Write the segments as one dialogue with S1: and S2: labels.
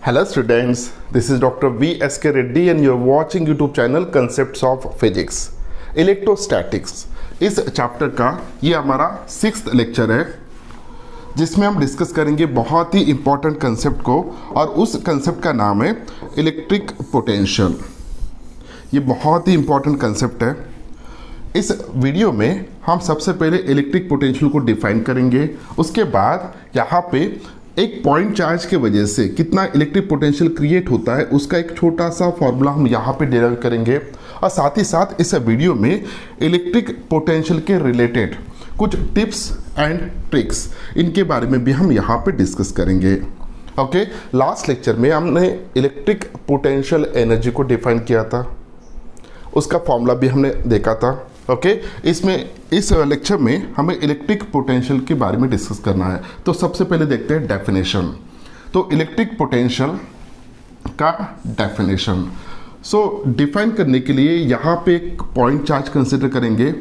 S1: Hello students, this is Dr. V. S. K. Reddy and you are watching YouTube channel Concepts of Physics. Electrostatics इस chapter का ये हमारा 6th lecture है जिसमें हम discuss करेंगे बहुत ही इंपॉर्टेंट कंसेप्ट को और उस कंसेप्ट का नाम है इलेक्ट्रिक पोटेंशियल। ये बहुत ही इंपॉर्टेंट कंसेप्ट है। इस वीडियो में हम सबसे पहले इलेक्ट्रिक पोटेंशियल को डिफाइन करेंगे, उसके बाद यहाँ पे एक पॉइंट चार्ज के वजह से कितना इलेक्ट्रिक पोटेंशियल क्रिएट होता है उसका एक छोटा सा फॉर्मूला हम यहाँ पे डिराइव करेंगे और साथ ही साथ इस वीडियो में इलेक्ट्रिक पोटेंशियल के रिलेटेड कुछ टिप्स एंड ट्रिक्स इनके बारे में भी हम यहाँ पे डिस्कस करेंगे। ओके, लास्ट लेक्चर में हमने इलेक्ट्रिक पोटेंशियल एनर्जी को डिफाइन किया था, उसका फॉर्मूला भी हमने देखा था। ओके, इस लेक्चर में हमें इलेक्ट्रिक पोटेंशियल के बारे में डिस्कस करना है। तो सबसे पहले देखते हैं डेफिनेशन। तो इलेक्ट्रिक पोटेंशियल का डेफिनेशन डिफाइन करने के लिए यहाँ पे एक पॉइंट चार्ज कंसिडर करेंगे।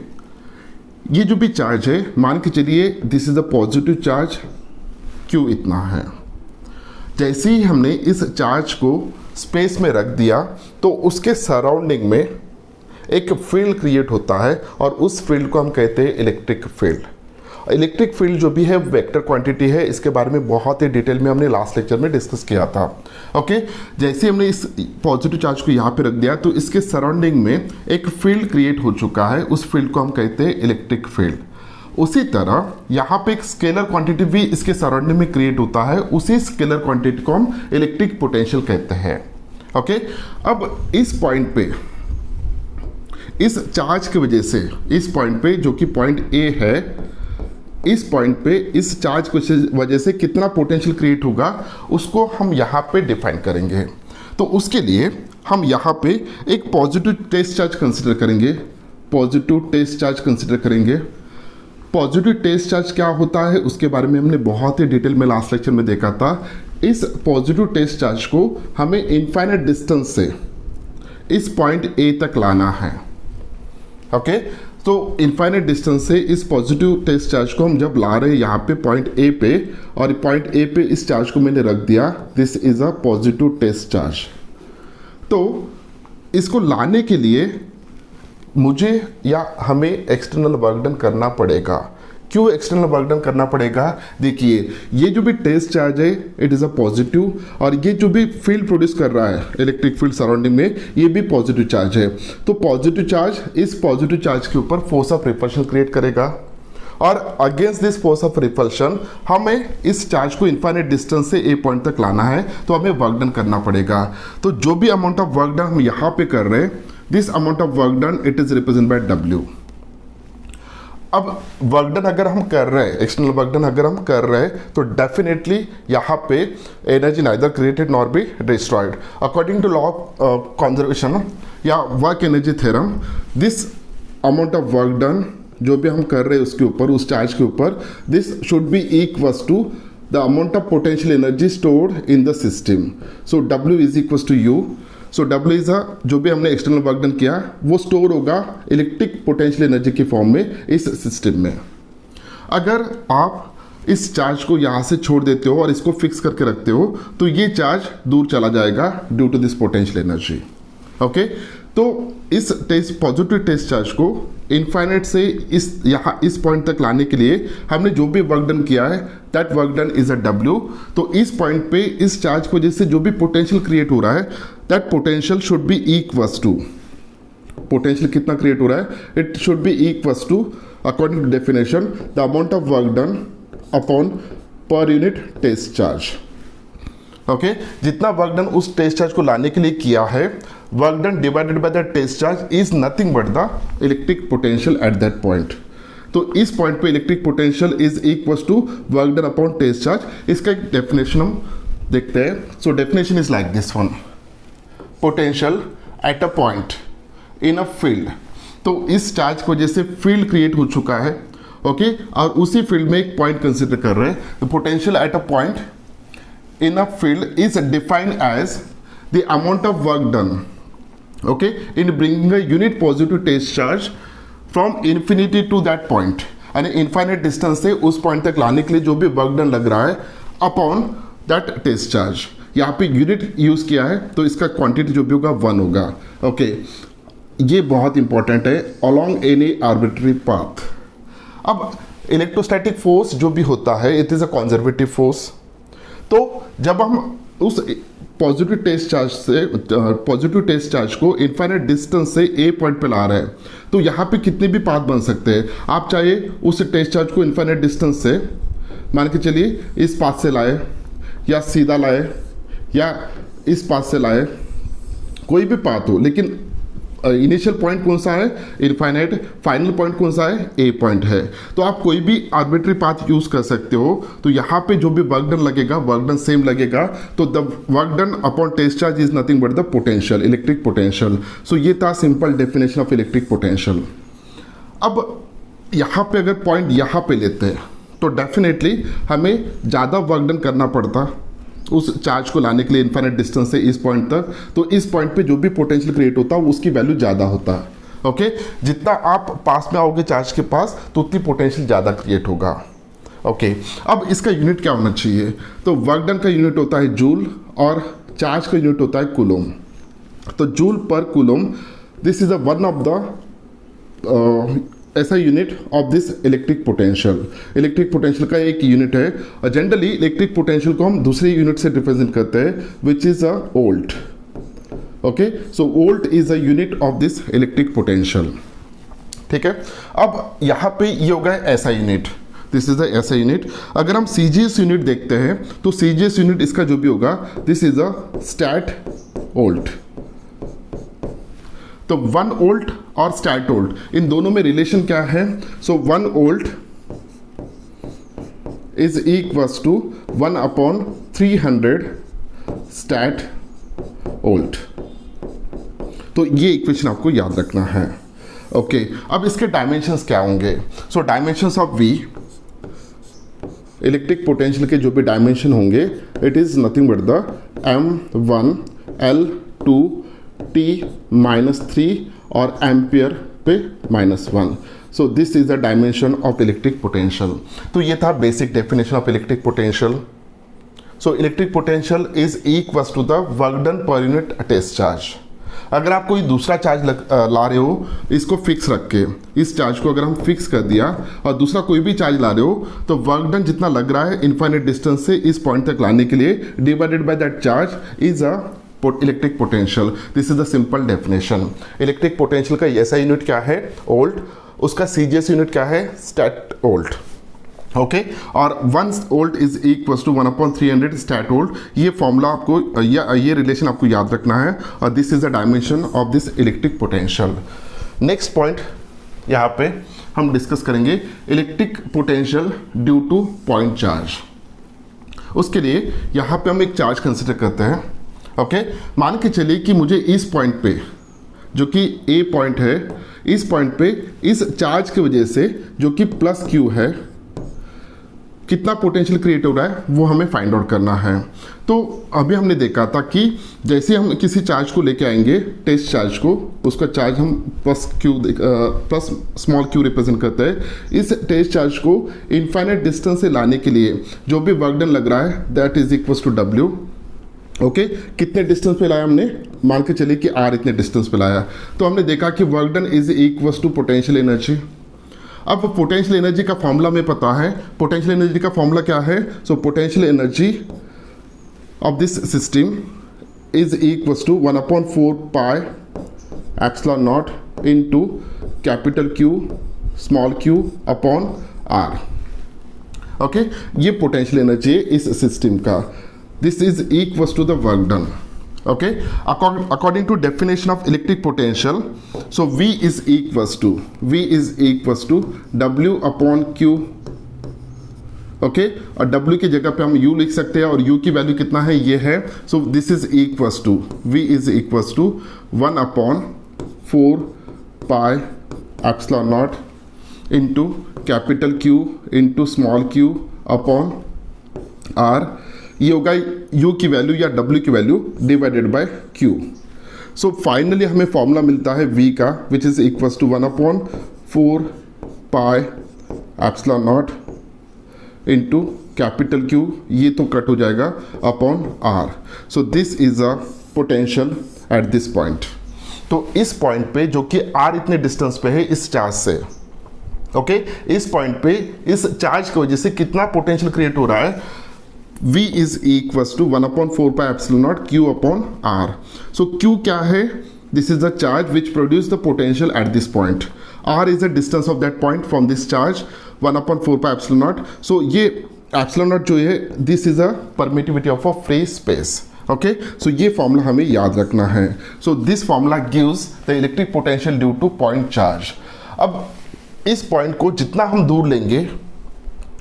S1: ये जो भी चार्ज है, मान के चलिए this is a positive charge, Q इतना है। जैसे ही हमने इस चार्ज को स्पेस में रख दिया तो उसके सराउंडिंग में एक फील्ड क्रिएट होता है और उस फील्ड को हम कहते हैं इलेक्ट्रिक फील्ड। इलेक्ट्रिक फील्ड जो भी है वेक्टर क्वांटिटी है, इसके बारे में बहुत ही डिटेल में हमने लास्ट लेक्चर में डिस्कस किया था। ओके, जैसे हमने इस पॉजिटिव चार्ज को यहाँ पे रख दिया तो इसके सराउंडिंग में एक फील्ड क्रिएट हो चुका है, उस फील्ड को हम कहते हैं इलेक्ट्रिक फील्ड। उसी तरह यहाँ पे एक स्केलर क्वांटिटी भी इसके सराउंडिंग में क्रिएट होता है, उसी स्केलर क्वांटिटी को हम इलेक्ट्रिक पोटेंशियल कहते हैं। ओके, अब इस पॉइंट पे इस चार्ज की वजह से इस पॉइंट पे जो कि पॉइंट ए है, इस पॉइंट पे इस चार्ज की वजह से कितना पोटेंशियल क्रिएट होगा उसको हम यहाँ पे डिफाइन करेंगे। तो उसके लिए हम यहाँ पे एक पॉजिटिव टेस्ट चार्ज कंसिडर करेंगे। पॉजिटिव टेस्ट चार्ज कंसिडर करेंगे। पॉजिटिव टेस्ट चार्ज क्या होता है उसके बारे में हमने बहुत ही डिटेल में लास्ट लेक्चर में देखा था। इस पॉजिटिव टेस्ट चार्ज को हमें इनफाइनाइट डिस्टेंस से इस पॉइंट ए तक लाना है। ओके, तो इनफाइनाइट डिस्टेंस से इस पॉजिटिव टेस्ट चार्ज को हम जब ला रहे हैं यहाँ पे पॉइंट ए पे, और पॉइंट ए पे इस चार्ज को मैंने रख दिया, this is a positive test charge. तो इसको लाने के लिए मुझे या हमें एक्सटर्नल वर्क डन करना पड़ेगा। क्यों एक्सटर्नल वर्क डन करना पड़ेगा? देखिए, ये जो भी टेस्ट चार्ज है इट इज़ अ पॉजिटिव, और ये जो भी फील्ड प्रोड्यूस कर रहा है इलेक्ट्रिक फील्ड सराउंडिंग में, ये भी पॉजिटिव चार्ज है। तो पॉजिटिव चार्ज इस पॉजिटिव चार्ज के ऊपर फोर्स ऑफ रिपल्शन क्रिएट करेगा, और against this force of repulsion हमें इस चार्ज को इनफाइनाइट डिस्टेंस से ए पॉइंट तक लाना है, तो हमें वर्क डन करना पड़ेगा। तो जो भी अमाउंट ऑफ वर्क डन हम यहाँ पे कर रहे हैं, this amount of work done it is represent by W. अब वर्क डन अगर हम कर रहे हैं, एक्सटर्नल वर्क डन अगर हम कर रहे हैं, तो डेफिनेटली यहाँ पे energy neither created nor be destroyed. According to law of conservation या work energy theorem, this amount of work done जो भी हम कर रहे हैं उसके ऊपर, उस चार्ज के ऊपर, this should be equals to the amount of potential energy stored in the system. So W is equals to U. So W is जो भी हमने एक्सटर्नल वर्क डन किया वो स्टोर होगा इलेक्ट्रिक पोटेंशियल एनर्जी के form में इस system में। अगर आप इस चार्ज को यहाँ से छोड़ देते हो और इसको फिक्स करके रखते हो तो ये चार्ज दूर चला जाएगा due to this potential energy. Okay, तो इस पॉजिटिव टेस्ट चार्ज को इनफाइनाइट से इस पॉइंट तक लाने के लिए हमने जो भी वर्क डन किया है that work done is a W. तो इस पॉइंट पे इस चार्ज की वजह से जो भी पोटेंशियल क्रिएट हो रहा है that potential should be equals to, potential कितना क्रिएट हो रहा है, it should be equals to according to definition the amount of work done upon per unit test charge. Okay, जितना वर्क डन उस test charge को लाने के लिए किया है, work done divided by the test charge is nothing but the electric potential at that point. तो इस पॉइंट पे electric potential is equals to work done upon test charge. इसका एक डेफिनेशन हम देखते हैं। So definition is like this one, potential at a point in a field. तो इस चार्ज की वजह से फील्ड क्रिएट हो चुका है। ओके, और उसी फील्ड में एक पॉइंट कंसिडर कर रहे हैं। The potential at a point in a field is defined as the amount of work done, okay, in bringing a unit positive test charge from infinity to that point, यानी infinite distance से उस point तक लाने के लिए जो भी work done लग रहा है upon that test charge। यहाँ पे यूनिट यूज़ किया है तो इसका क्वांटिटी जो भी होगा 1 होगा। ओके, ये बहुत इंपॉर्टेंट है, अलोंग एनी आर्बिट्री पाथ। अब इलेक्ट्रोस्टैटिक फोर्स जो भी होता है it is a conservative force. तो जब हम उस पॉजिटिव टेस्ट चार्ज को इनफाइनाइट डिस्टेंस से ए पॉइंट पे ला रहे हैं, तो यहाँ पे कितने भी पाथ बन सकते हैं। आप चाहे उस टेस्ट चार्ज को इनफाइनाइट डिस्टेंस से मान के चलिए इस पाथ से लाए या सीधा लाए या इस पाथ से लाए, कोई भी पाथ हो, लेकिन इनिशियल पॉइंट कौन सा है, इनफाइनाइट। फाइनल पॉइंट कौन सा है, ए पॉइंट है। तो आप कोई भी आर्बिट्री पाथ यूज कर सकते हो। तो यहाँ पे जो भी वर्क डन लगेगा, वर्क डन सेम लगेगा। तो the work done upon test charge is nothing but the potential, electric potential. So ये था simple definition of electric potential. अब यहाँ पे अगर पॉइंट यहाँ पे लेते हैं तो डेफिनेटली हमें ज़्यादा वर्क डन करना पड़ता उस चार्ज को लाने के लिए इनफाइनाइट डिस्टेंस से इस पॉइंट तक। तो इस पॉइंट पे जो भी पोटेंशियल क्रिएट होता है उसकी वैल्यू ज़्यादा होता है। ओके, जितना आप पास में आओगे चार्ज के पास तो उतनी पोटेंशियल ज़्यादा क्रिएट होगा। ओके, अब इसका यूनिट क्या होना चाहिए, तो वर्क डन का यूनिट होता है जूल और चार्ज का यूनिट होता है कूलोम। तो joule per coulomb, this is one of the ऐसा unit of this electric potential. Electric potential का एक यूनिट है और जनरली इलेक्ट्रिक पोटेंशियल को हम दूसरे यूनिट से रिप्रेजेंट करते हैं which is a volt. Okay, so volt is a unit of this electric potential. ठीक है, अब यहाँ पे ये होगा ऐसा यूनिट, दिस इज अ ऐसा यूनिट। अगर हम सीजीएस यूनिट देखते हैं तो सीजीएस यूनिट इसका जो भी होगा this is a stat volt. तो 1 वोल्ट और स्टैट वोल्ट इन दोनों में रिलेशन क्या है, so 1 volt is equals to 1/300 stat volt. तो ये इक्वेशन आपको याद रखना है। ओके, अब इसके डायमेंशंस क्या होंगे, so dimensions of V, electric potential के जो भी डायमेंशन होंगे it is nothing but the m1 L2 T-3 और एम्पियर पे -1। So this is the dimension of electric potential. तो ये था basic definition of electric potential. So electric potential is equals to the work done per unit test charge. अगर आप कोई दूसरा charge ला रहे हो, इसको फिक्स रख के, इस चार्ज को अगर हम फिक्स कर दिया और दूसरा कोई भी चार्ज ला रहे हो तो वर्क डन जितना लग रहा है इनफाइनाइट डिस्टेंस से इस पॉइंट तक लाने के लिए divided by that charge is a electric potential. This is the simple definition. Electric potential का ऐसा यूनिट क्या है, वोल्ट, उसका सीजीएस यूनिट क्या है, स्टैट वोल्ट। ओके, और 1 volt is equals to 1/300 stat volt. ये फॉर्मूला आपको ये रिलेशन आपको याद रखना है और this is the dimension of this electric potential. Next point यहाँ पे हम डिस्कस करेंगे electric potential due to point charge. उसके लिए यहाँ पे हम एक चार्ज कंसिडर करते हैं। ओके, मान के चलिए कि मुझे इस पॉइंट पे जो कि ए पॉइंट है, इस पॉइंट पे इस चार्ज की वजह से जो कि प्लस क्यू है कितना पोटेंशियल क्रिएट हो रहा है वो हमें फाइंड आउट करना है। तो अभी हमने देखा था कि जैसे हम किसी चार्ज को लेके आएंगे, टेस्ट चार्ज को, उसका चार्ज हम प्लस स्मॉल क्यू रिप्रेजेंट करते हैं। इस टेस्ट चार्ज को इनफाइनाइट डिस्टेंस से लाने के लिए जो भी वर्क डन लग रहा है that is equals to W. Okay, कितने डिस्टेंस पे लाया हमने, मान के चलिए कि आर इतने डिस्टेंस पे लाया, तो हमने देखा कि work done is equals to potential energy. अब पोटेंशियल एनर्जी का फॉर्मूला में पता है, पोटेंशियल एनर्जी का फॉर्मूला क्या है, so potential energy of this system is equals to 1/4 pi epsilon not into capital Q small q upon R. Okay, ये potential energy है इस सिस्टम का। This is equals to the work done. Okay, according to definition of electric potential, so V is equals to W upon Q. Okay, और W की जगह पे हम U लिख सकते हैं और U की वैल्यू कितना है, ये है। So this is equals to V is equals to 1/4 pi epsilon not into capital Q into small q upon R। ये होगा U की वैल्यू या W की value divided by Q। So finally हमें फॉर्मूला मिलता है V का which is equals to 1/4 pi epsilon not into capital Q, ये तो कट हो जाएगा upon R. So this is a potential at this point. तो इस पॉइंट पे जो कि R इतने डिस्टेंस पे है इस चार्ज से, ओके इस पॉइंट पे इस चार्ज की वजह से कितना पोटेंशियल क्रिएट हो रहा है, V is equals to 1/4 pi epsilon naught Q upon R. So Q क्या है? This is the charge which produce the potential at this point. R is the distance of that point from this charge 1/4 pi epsilon naught. So ये epsilon naught जो है this is a permittivity of a free space. Okay so ये formula हमें याद रखना है. So this formula gives the electric potential due to point charge. अब इस पॉइंट को जितना हम दूर लेंगे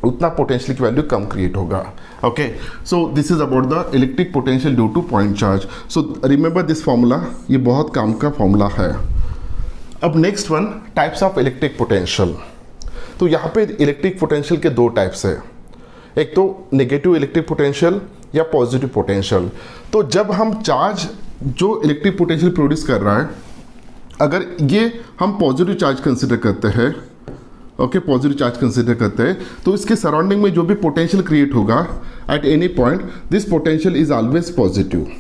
S1: उतना पोटेंशियल की वैल्यू कम क्रिएट होगा. Okay so this is about the electric potential due to point charge. So remember this formula, ये बहुत काम का फॉर्मूला है. अब next one, types of electric potential. तो यहाँ पे इलेक्ट्रिक पोटेंशियल के दो टाइप्स है, एक तो नेगेटिव इलेक्ट्रिक पोटेंशियल या पॉजिटिव पोटेंशियल. तो जब हम चार्ज जो इलेक्ट्रिक पोटेंशियल प्रोड्यूस कर रहा है, अगर ये हम पॉजिटिव चार्ज कंसिडर करते हैं, ओके पॉजिटिव चार्ज कंसिडर करते हैं, तो इसके सराउंडिंग में जो भी पोटेंशियल क्रिएट होगा at any point, this potential is always positive.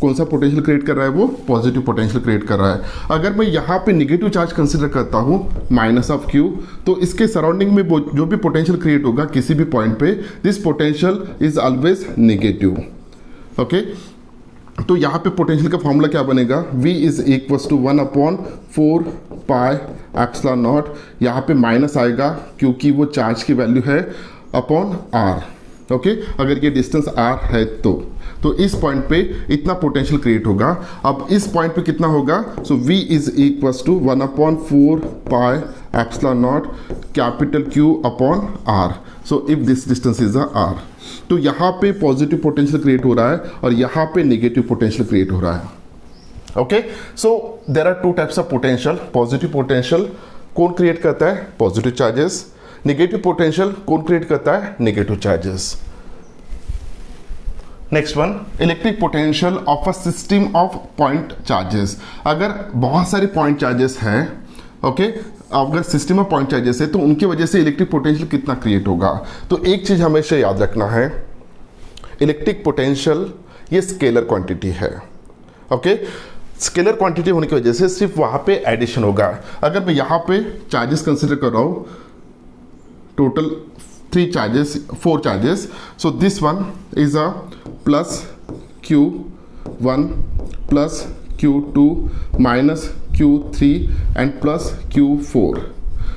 S1: कौन सा पोटेंशियल क्रिएट कर रहा है? वो पॉजिटिव पोटेंशियल क्रिएट कर रहा है. अगर मैं यहाँ पे नेगेटिव चार्ज कंसिडर करता हूँ माइनस ऑफ Q, तो इसके सराउंडिंग में जो भी पोटेंशियल क्रिएट होगा किसी भी पॉइंट पे, this potential is always negative. Okay तो यहाँ पे पोटेंशियल का फॉर्मूला क्या बनेगा? V is equals to 1/4 pi epsilon not. यहाँ पे माइनस आएगा क्योंकि वो चार्ज की वैल्यू है अपॉन R. ओके अगर ये डिस्टेंस R है तो इस पॉइंट पे इतना पोटेंशियल क्रिएट होगा. अब इस पॉइंट पे कितना होगा? So V is equals to 1/4 pi epsilon not capital Q upon R. So if this distance is a R, तो यहाँ पे पॉजिटिव पोटेंशियल क्रिएट हो रहा है और यहाँ पे नेगेटिव पोटेंशियल क्रिएट हो रहा है. Okay so there are two types of potential. Positive potential कौन क्रिएट करता है? Positive charges. नेगेटिव पोटेंशियल कौन क्रिएट करता है? Negative charges. Next one, electric potential of a system of point charges. अगर बहुत सारे पॉइंट चार्जेस हैं, ओके अगर सिस्टम ऑफ पॉइंट चार्जेस है तो उनकी वजह से इलेक्ट्रिक पोटेंशियल कितना क्रिएट होगा. तो एक चीज हमेशा याद रखना है, इलेक्ट्रिक पोटेंशियल ये स्केलर क्वांटिटी है. ओके स्केलर क्वांटिटी होने की वजह से सिर्फ वहां पे एडिशन होगा. अगर मैं यहाँ पे चार्जेस कंसिडर कर रहा हूँ, total 4 charges, so this one is a plus Q1 plus Q2 minus Q3 and plus Q4.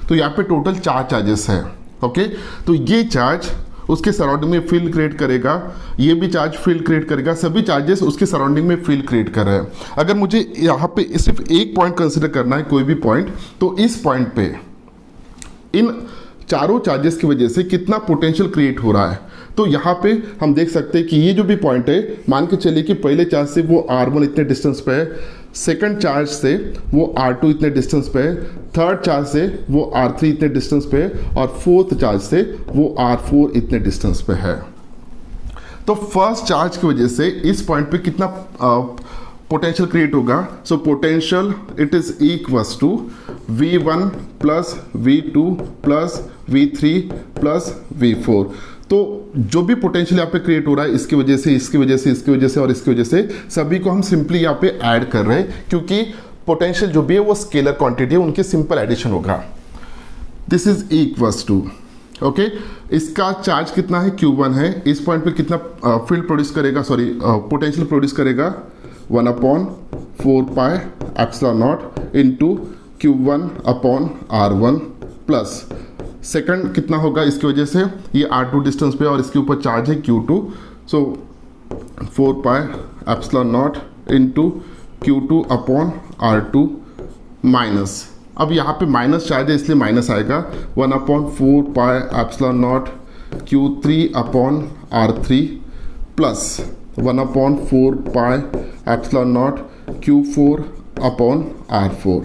S1: तो यहाँ पे टोटल 4 चार्जेस हैं. ओके तो ये चार्ज उसके सराउंडिंग में फील्ड क्रिएट करेगा, ये भी चार्ज फील्ड क्रिएट करेगा, सभी चार्जेस उसके सराउंडिंग में फील्ड क्रिएट कर रहे हैं. अगर मुझे यहाँ पे सिर्फ एक पॉइंट कंसिडर करना है, कोई भी पॉइंट, तो इस पॉइंट पे इन चारों चार्जेस की वजह से कितना पोटेंशियल क्रिएट हो रहा है. तो यहाँ पे हम देख सकते हैं कि ये जो भी पॉइंट है, मान के चलिए कि पहले चार्ज से वो R1 इतने डिस्टेंस पे है, सेकंड चार्ज से वो R2 इतने डिस्टेंस पे है, थर्ड चार्ज से वो R3 इतने डिस्टेंस पे है और फोर्थ चार्ज से वो R4 इतने डिस्टेंस पे है. तो फर्स्ट चार्ज की वजह से इस पॉइंट पे कितना पोटेंशियल क्रिएट होगा? So potential it is equals to V1 plus V2 plus V3 plus V4. तो जो भी पोटेंशियल यहाँ पे क्रिएट हो रहा है इसकी वजह से, इसकी वजह से, इसकी वजह से और इसकी वजह से, सभी को हम सिंपली यहाँ पे ऐड कर रहे हैं क्योंकि पोटेंशियल जो भी है वो स्केलर क्वांटिटी है, उनके सिंपल एडिशन होगा. This is equals to, okay इसका चार्ज कितना है? Q1 है. इस पॉइंट पे कितना फील्ड प्रोड्यूस करेगा, सॉरी पोटेंशियल प्रोड्यूस करेगा? 1/4 pi epsilon not into Q1 upon R1 plus second कितना होगा इसकी वजह से, ये R2 डिस्टेंस पे और इसके ऊपर चार्ज है Q2, so 4 pi epsilon not into Q2 upon R2 minus, अब यहाँ पे माइनस चार्ज है इसलिए माइनस आएगा, 1/4 pi epsilon not Q3 upon R3 plus 1/4 pi epsilon not Q4 upon R4.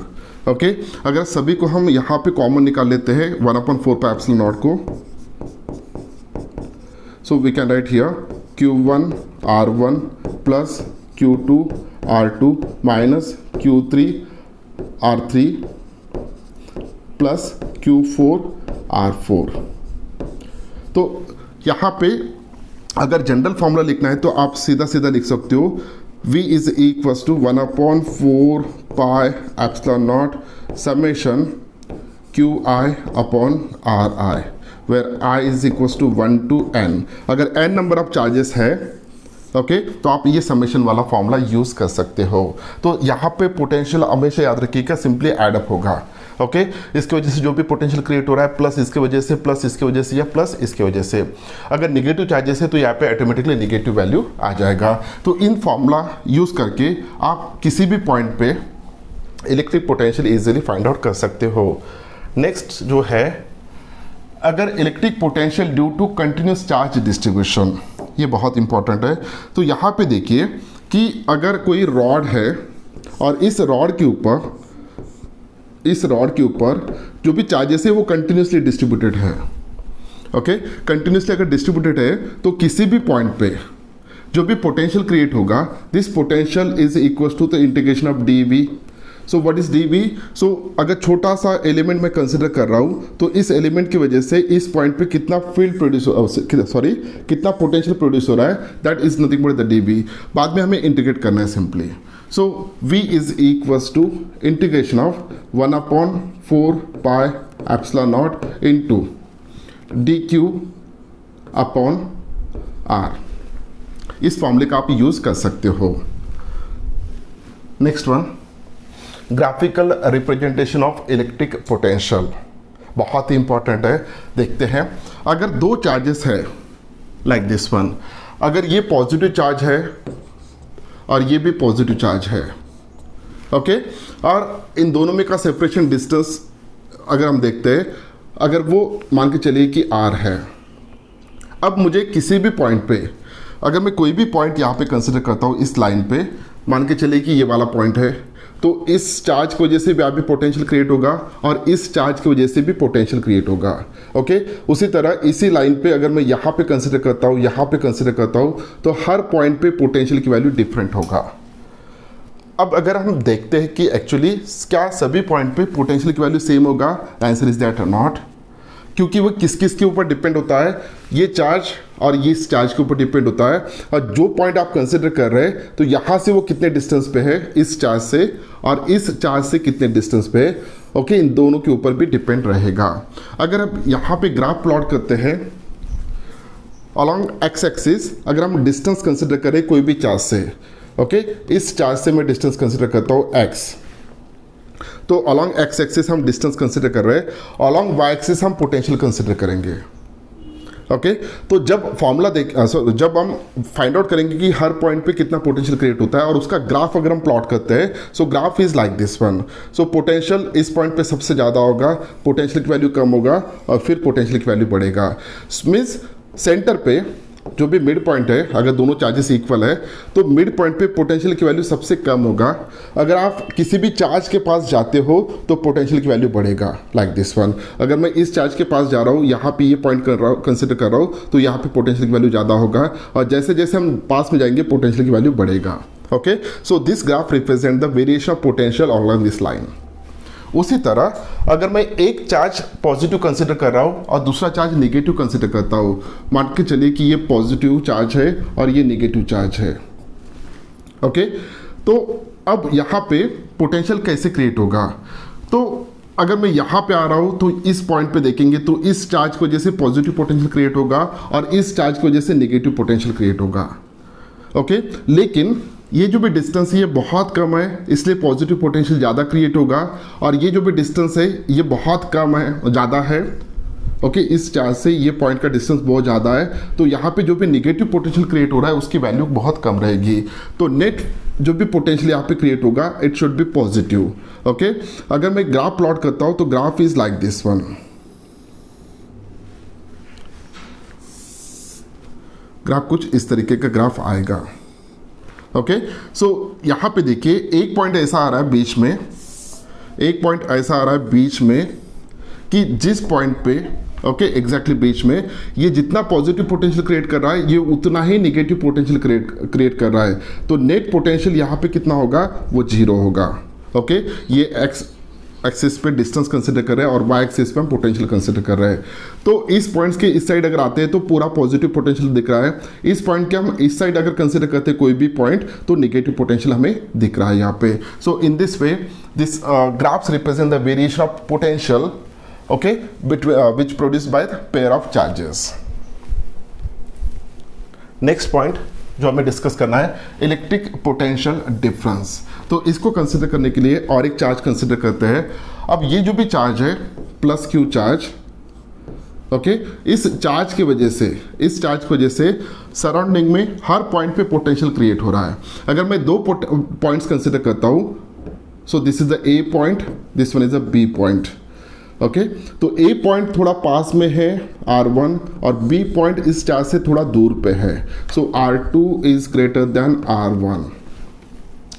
S1: Okay अगर सभी को हम यहाँ पे कॉमन निकाल लेते हैं 1/4 पाई एप्सिलॉन नॉट को, so we can write here Q1 R1 plus Q2 R2 minus Q3 R3 plus Q4 R4. तो यहाँ पे अगर जनरल फॉर्मूला लिखना है तो आप सीधा सीधा लिख सकते हो V is equals to 1/4 pi epsilon not summation QI upon RI, where I is equals to 1 to n। अगर n नंबर ऑफ चार्जेस है ओके तो आप ये समेशन वाला फॉर्मूला यूज़ कर सकते हो। तो यहाँ पे पोटेंशियल हमेशा याद रखिएगा सिंपली एडअप होगा। ओके इसकी वजह से जो भी पोटेंशियल क्रिएट हो रहा है प्लस इसके वजह से, प्लस इसके वजह से या प्लस इसके वजह से, अगर निगेटिव चार्जेस है तो यहाँ पे ऑटोमेटिकली निगेटिव वैल्यू आ जाएगा। तो इन फॉर्मूला यूज़ करके आप किसी भी पॉइंट पे electric potential easily find out कर सकते हो। नेक्स्ट जो है, अगर electric potential due to continuous charge distribution, ये बहुत इंपॉर्टेंट है। तो यहाँ पे देखिए कि अगर कोई रॉड है और इस रॉड के ऊपर जो भी चार्जेस है वो कंटिन्यूसली डिस्ट्रीब्यूटेड है। ओके कंटिन्यूसली अगर डिस्ट्रीब्यूटेड है तो किसी भी पॉइंट पे जो भी पोटेंशियल क्रिएट होगा, this potential is equal to the integration of dV। So what is dV? So अगर छोटा सा एलिमेंट मैं कंसिडर कर रहा हूँ तो इस एलिमेंट की वजह से इस पॉइंट पे कितना फील्ड प्रोड्यूस कितना पोटेंशियल प्रोड्यूस हो रहा है, that is nothing but the dV। बाद में हमें इंटीग्रेट करना है simply. So V is equals to integration of 1/4 pi epsilon not into dQ upon R। इस फॉर्मूले का आप यूज़ कर सकते हो। Next one, graphical representation of electric potential, बहुत ही इंपॉर्टेंट है। देखते हैं, अगर दो चार्जेस है लाइक दिस वन, अगर ये पॉजिटिव चार्ज है और ये भी पॉजिटिव चार्ज है, ओके और इन दोनों में का सेपरेशन डिस्टेंस अगर हम देखते हैं, अगर वो मान के चलिए कि R है। अब मुझे किसी भी पॉइंट पे, अगर मैं कोई भी पॉइंट यहाँ पे कंसिडर करता हूँ इस लाइन पे, मान के चलिए कि ये वाला पॉइंट है, तो इस चार्ज की वजह से भी अभी पोटेंशियल क्रिएट होगा और इस चार्ज की वजह से भी पोटेंशियल क्रिएट होगा। ओके उसी तरह इसी लाइन पे अगर मैं यहाँ पे कंसिडर करता हूँ, यहाँ पे कंसिडर करता हूँ, तो हर पॉइंट पे पोटेंशियल की वैल्यू डिफरेंट होगा। अब अगर हम देखते हैं कि एक्चुअली क्या सभी पॉइंट पे पोटेंशियल की वैल्यू सेम होगा, आंसर इज दैट नॉट, क्योंकि वो किस किस के ऊपर डिपेंड होता है, ये चार्ज और ये इस चार्ज के ऊपर डिपेंड होता है। और जो पॉइंट आप कंसिडर कर रहे हैं तो यहाँ से वो कितने डिस्टेंस पे है इस चार्ज से, और इस चार्ज से कितने डिस्टेंस पे है, ओके इन दोनों के ऊपर भी डिपेंड रहेगा। अगर आप यहाँ पे ग्राफ प्लॉट करते हैं अलॉन्ग एक्स एक्सिस, अगर हम डिस्टेंस कंसिडर करें कोई भी चार्ज से, ओके इस चार्ज से मैं डिस्टेंस कंसिडर करता हूँ x, तो अलॉन्ग एक्स एक्सिस हम डिस्टेंस कंसिडर कर रहे हैं, अलॉन्ग वाई एक्सिस हम पोटेंशियल कंसिडर करेंगे। ओके तो जब फॉर्मूला जब हम फाइंड आउट करेंगे कि हर पॉइंट पे कितना पोटेंशियल क्रिएट होता है और उसका ग्राफ अगर हम प्लॉट करते हैं, सो graph is like this one. So potential इस पॉइंट पे सबसे ज़्यादा होगा, पोटेंशियल की वैल्यू कम होगा और फिर पोटेंशियल की वैल्यू बढ़ेगा। मीन्स सेंटर पे जो भी मिड पॉइंट है, अगर दोनों चार्जेस इक्वल है तो मिड पॉइंट पे पोटेंशियल की वैल्यू सबसे कम होगा। अगर आप किसी भी चार्ज के पास जाते हो तो पोटेंशियल की वैल्यू बढ़ेगा, लाइक दिस वन। अगर मैं इस चार्ज के पास जा रहा हूँ, यहाँ पे ये पॉइंट कंसिडर कर रहा हूँ, तो यहाँ पे पोटेंशियल की वैल्यू ज़्यादा होगा और जैसे जैसे हम पास में जाएंगे पोटेंशियल की वैल्यू बढ़ेगा। Okay so this graph represent the variation of potential on this line. उसी तरह अगर मैं एक चार्ज पॉजिटिव कंसिडर कर रहा हूँ और दूसरा चार्ज नेगेटिव कंसिडर करता हूँ, मान के चलिए कि ये पॉजिटिव चार्ज है और ये नेगेटिव चार्ज है। ओके तो अब यहाँ पे पोटेंशियल कैसे क्रिएट होगा, तो अगर मैं यहाँ पे आ रहा हूँ तो इस पॉइंट पे देखेंगे तो इस चार्ज की वजह से पॉजिटिव पोटेंशियल क्रिएट होगा और इस चार्ज की वजह से नेगेटिव पोटेंशियल क्रिएट होगा। ओके लेकिन ये जो भी डिस्टेंस है ये बहुत कम है, इसलिए पॉजिटिव पोटेंशियल ज़्यादा क्रिएट होगा, और ये जो भी डिस्टेंस है ये बहुत कम है, ज़्यादा है। ओके इस चार्ज से ये पॉइंट का डिस्टेंस बहुत ज़्यादा है, तो यहाँ पे जो भी नेगेटिव पोटेंशियल क्रिएट हो रहा है उसकी वैल्यू बहुत कम रहेगी। तो नेट जो भी पोटेंशियल यहाँ पे क्रिएट होगा it should B positive. Okay अगर मैं ग्राफ प्लॉट करता हूँ तो graph is like this one. Graph कुछ इस तरीके का ग्राफ आएगा। ओके सो यहाँ पे देखिए एक पॉइंट ऐसा आ रहा है बीच में, एक पॉइंट ऐसा आ रहा है बीच में कि जिस पॉइंट पे ओके एग्जैक्टली बीच में ये जितना पॉजिटिव पोटेंशियल क्रिएट कर रहा है ये उतना ही नेगेटिव पोटेंशियल क्रिएट कर रहा है। तो नेट पोटेंशियल यहाँ पे कितना होगा, वो 0 होगा। ओके ये एक्स एक्सिस पे डिस्टेंस कंसिडर कर रहे हैं और वाई एक्सिस पे हम पोटेंशियल कंसिडर कर रहे हैं। तो इस पॉइंट्स के इस साइड अगर आते हैं तो पूरा पॉजिटिव पोटेंशियल दिख रहा है, इस पॉइंट के हम इस साइड अगर कंसिडर करते हैं कोई भी पॉइंट तो नेगेटिव पोटेंशियल हमें दिख रहा है यहाँ पे। So in this way this graphs represent the variation of potential, okay, which produced by the pair of charges. Next point जो हमें डिस्कस करना है, इलेक्ट्रिक पोटेंशियल डिफरेंस। तो इसको कंसिडर करने के लिए और एक चार्ज कंसिडर करते हैं। अब ये जो भी चार्ज है प्लस क्यू चार्ज, ओके, इस चार्ज की वजह से, इस चार्ज की वजह से सराउंडिंग में हर पॉइंट पे पोटेंशियल क्रिएट हो रहा है। अगर मैं दो पॉइंट्स कंसिडर करता हूँ, so this is the A point, this one is the B point, okay. तो ए पॉइंट थोड़ा पास में है R1 और बी पॉइंट इस चार्ज से थोड़ा दूर पे है, सो R2 is greater than R1,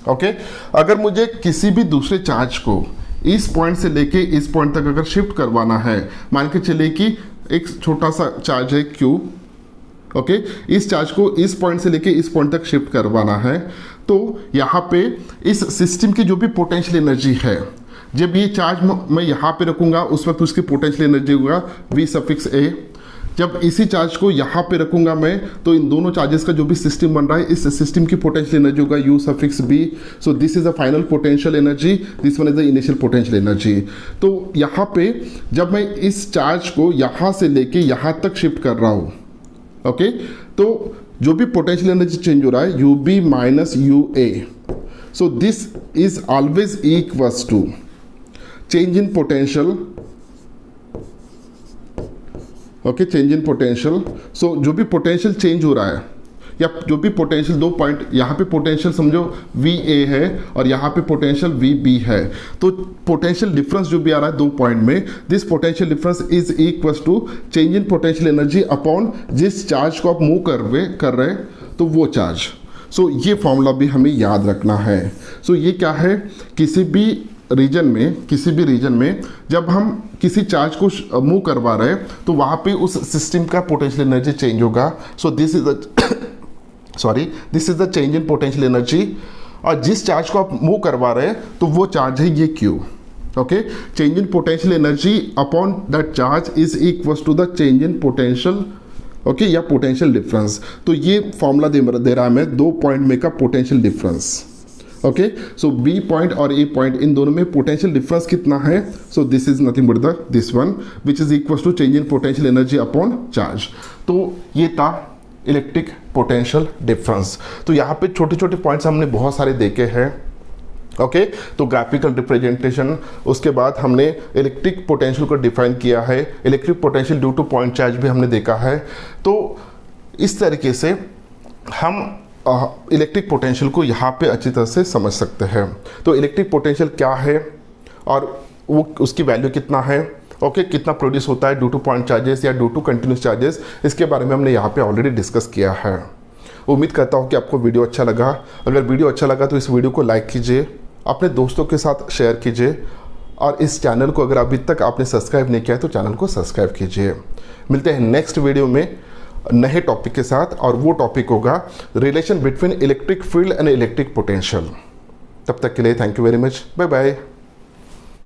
S1: okay. अगर मुझे किसी भी दूसरे चार्ज को इस पॉइंट से लेके इस पॉइंट तक अगर शिफ्ट करवाना है, मान के चलिए कि एक छोटा सा चार्ज है Q, ओके, इस चार्ज को इस पॉइंट से लेके इस पॉइंट तक शिफ्ट करवाना है, तो यहाँ पे इस सिस्टम की जो भी पोटेंशियल एनर्जी है, जब ये चार्ज मैं यहाँ पे रखूँगा उस वक्त उसकी पोटेंशियल एनर्जी होगा V सफिक्स A। जब इसी चार्ज को यहाँ पे रखूँगा मैं, तो इन दोनों चार्जेस का जो भी सिस्टम बन रहा है, इस सिस्टम की पोटेंशियल एनर्जी होगा U suffix B। So this is the final potential energy, this one is the initial potential energy. तो यहाँ पे जब मैं इस चार्ज को यहाँ से लेके यहाँ तक शिफ्ट कर रहा हूँ, ओके, तो जो भी पोटेंशियल एनर्जी चेंज हो रहा है UB minus UA, so this is always equals to change in potential, okay, change in potential. So जो भी पोटेंशियल चेंज हो रहा है या जो भी पोटेंशियल, दो पॉइंट यहाँ पे पोटेंशियल समझो VA है और यहाँ पे पोटेंशियल VB है, तो पोटेंशियल डिफरेंस जो भी आ रहा है दो पॉइंट में, this potential difference is equals to change in potential energy upon जिस चार्ज को आप मूव कर रहे हैं तो वो चार्ज। सो ये फॉर्मूला भी हमें याद रखना है। सो ये क्या है, किसी भी रीजन में जब हम किसी चार्ज को मूव करवा रहे हैं तो वहाँ पे उस सिस्टम का पोटेंशियल एनर्जी चेंज होगा। सो this is the change in potential energy, और जिस चार्ज को आप मूव करवा रहे हैं तो वो चार्ज है ये Q, okay. Change in potential energy upon that charge is equals to the change in potential, okay, या पोटेंशियल डिफरेंस। तो ये फॉर्मूला दे रहा है हमें दो पॉइंट में का पोटेंशियल डिफरेंस, ओके। सो बी पॉइंट और ए पॉइंट इन दोनों में पोटेंशियल डिफरेंस कितना है, so this is nothing but the this one which is equal to change in potential energy upon charge. तो ये था इलेक्ट्रिक पोटेंशियल डिफरेंस। तो यहाँ पे छोटे छोटे पॉइंट्स हमने बहुत सारे देखे हैं, ओके। तो ग्राफिकल रिप्रेजेंटेशन, उसके बाद हमने इलेक्ट्रिक पोटेंशियल को डिफाइन किया है, electric potential due to point charge भी हमने देखा है। तो इस तरीके से हम इलेक्ट्रिक पोटेंशियल को यहाँ पे अच्छी तरह से समझ सकते हैं। तो इलेक्ट्रिक पोटेंशियल क्या है और वो उसकी वैल्यू कितना है, ओके, कितना प्रोड्यूस होता है ड्यू टू पॉइंट चार्जेस या ड्यू टू कंटिन्यूस चार्जेस, इसके बारे में हमने यहाँ पे ऑलरेडी डिस्कस किया है। उम्मीद करता हूँ कि आपको वीडियो अच्छा लगा। अगर वीडियो अच्छा लगा तो इस वीडियो को लाइक कीजिए, अपने दोस्तों के साथ शेयर कीजिए, और इस चैनल को अगर अभी तक आपने सब्सक्राइब नहीं किया है तो चैनल को सब्सक्राइब कीजिए। मिलते हैं नेक्स्ट वीडियो में नए टॉपिक के साथ, और वो टॉपिक होगा relation between electric field and electric potential. तब तक के लिए thank you very much, bye bye.